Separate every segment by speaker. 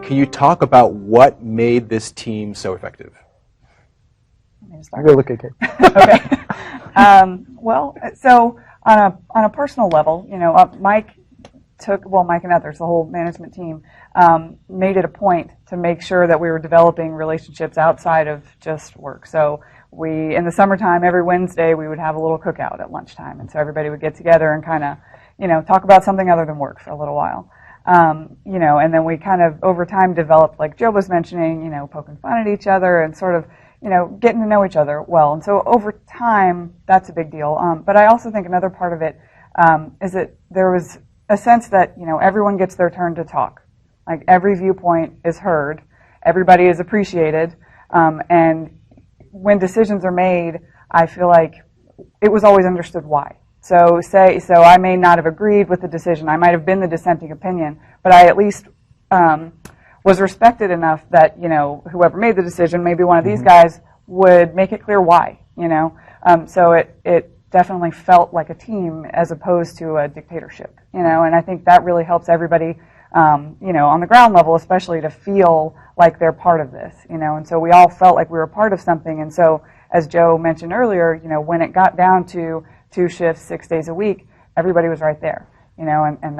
Speaker 1: can you talk about what made this team so effective?
Speaker 2: I'm going to look at Kate.
Speaker 3: Okay. Well, so on a personal level, you know, Mike and others, the whole management team, made it a point to make sure that we were developing relationships outside of just work. So in the summertime, every Wednesday, we would have a little cookout at lunchtime. And so everybody would get together and kind of, you know, talk about something other than work for a little while. You know, and then we kind of, over time, developed, like Joe was mentioning, you know, poking fun at each other and sort of, you know, getting to know each other well. And so over time, that's a big deal. But I also think another part of it is that there was a sense that, you know, everyone gets their turn to talk. Like, every viewpoint is heard, everybody is appreciated, and when decisions are made, I feel like it was always understood why. So I may not have agreed with the decision, I might have been the dissenting opinion, but I at least was respected enough that, you know, whoever made the decision, maybe one of these guys, would make it clear why, you know. So it definitely felt like a team as opposed to a dictatorship, you know, and I think that really helps everybody, you know, on the ground level especially, to feel like they're part of this, you know, and so we all felt like we were part of something. And so, as Joe mentioned earlier, you know, when it got down to 2 shifts, 6 days a week, everybody was right there, you know, and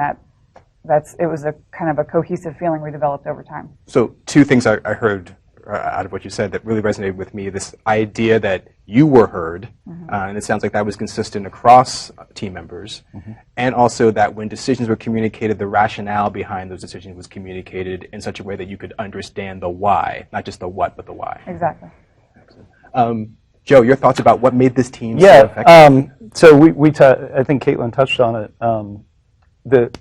Speaker 3: it was a kind of a cohesive feeling we developed over time.
Speaker 1: So 2 things I heard out of what you said that really resonated with me: this idea that you were heard, and it sounds like that was consistent across team members, and also that when decisions were communicated, the rationale behind those decisions was communicated in such a way that you could understand the why, not just the what, but the why.
Speaker 3: Exactly.
Speaker 1: Joe, your thoughts about what made this team so effective?
Speaker 2: So I think Caitlin touched on it.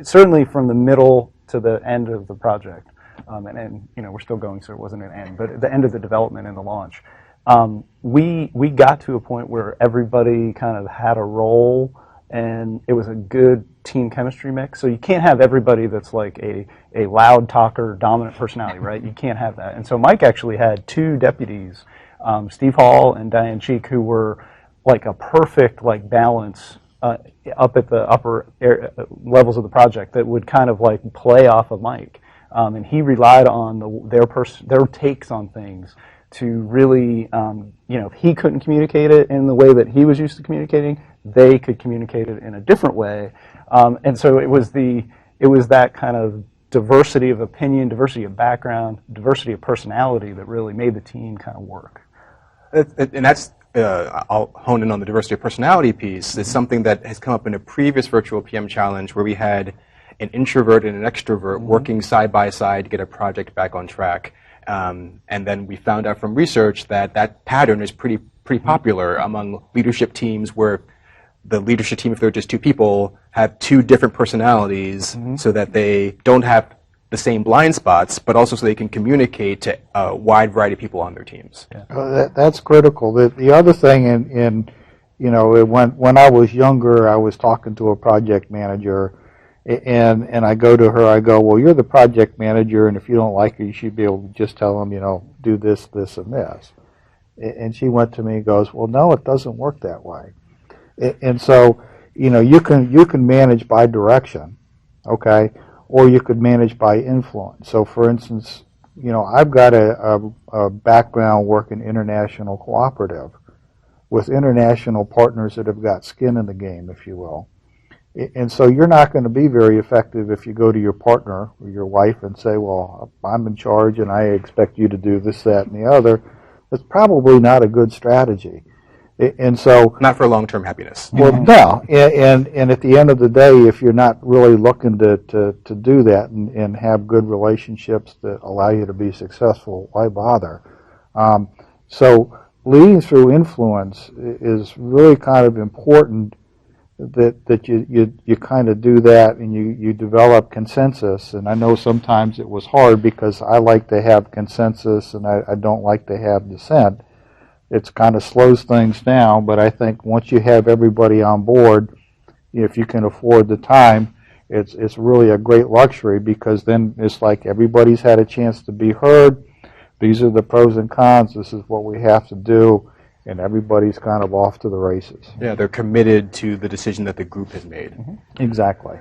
Speaker 2: Certainly from the middle to the end of the project, and you know, we're still going, so it wasn't an end, but at the end of the development and the launch, we got to a point where everybody kind of had a role, and it was a good team chemistry mix. So you can't have everybody that's like a loud talker, dominant personality, right? You can't have that. And so Mike actually had 2 deputies, Steve Hall and Diane Cheek, who were like a perfect like balance up at the upper levels of the project that would kind of like play off of Mike. And he relied on their takes on things to really, you know, if he couldn't communicate it in the way that he was used to communicating, they could communicate it in a different way. And so it was that kind of diversity of opinion, diversity of background, diversity of personality that really made the team kind of work.
Speaker 1: And that's, I'll hone in on the diversity of personality piece. It's something that has come up in a previous virtual PM challenge where we had an introvert and an extrovert working side by side to get a project back on track. And then we found out from research that that pattern is pretty popular among leadership teams, where the leadership team, if they're just 2 people, have 2 different personalities so that they don't have the same blind spots, but also so they can communicate to a wide variety of people on their teams.
Speaker 4: Yeah. That's critical. The other thing, in you know, when I was younger, I was talking to a project manager, and I go to her, I go, well, you're the project manager, and if you don't like it, you should be able to just tell them, you know, do this, this, and this. And she went to me and goes, well, no, it doesn't work that way. And so, you know, you can manage by direction, okay, or you could manage by influence. So, for instance, you know, I've got a background working international cooperative with international partners that have got skin in the game, if you will. And so you're not going to be very effective if you go to your partner or your wife and say, well, I'm in charge and I expect you to do this, that, and the other. That's probably not a good strategy. And so,
Speaker 1: not for long-term happiness.
Speaker 4: Well, no. And at the end of the day, if you're not really looking to do that and have good relationships that allow you to be successful, why bother? So leading through influence is really kind of important, that you kind of do that, and you develop consensus. And I know sometimes it was hard because I like to have consensus and I don't like to have dissent. It kind of slows things down, but I think once you have everybody on board, if you can afford the time, it's really a great luxury, because then it's like everybody's had a chance to be heard. These are the pros and cons. This is what we have to do, and everybody's kind of off to the races.
Speaker 1: Yeah, they're committed to the decision that the group has made.
Speaker 4: Exactly.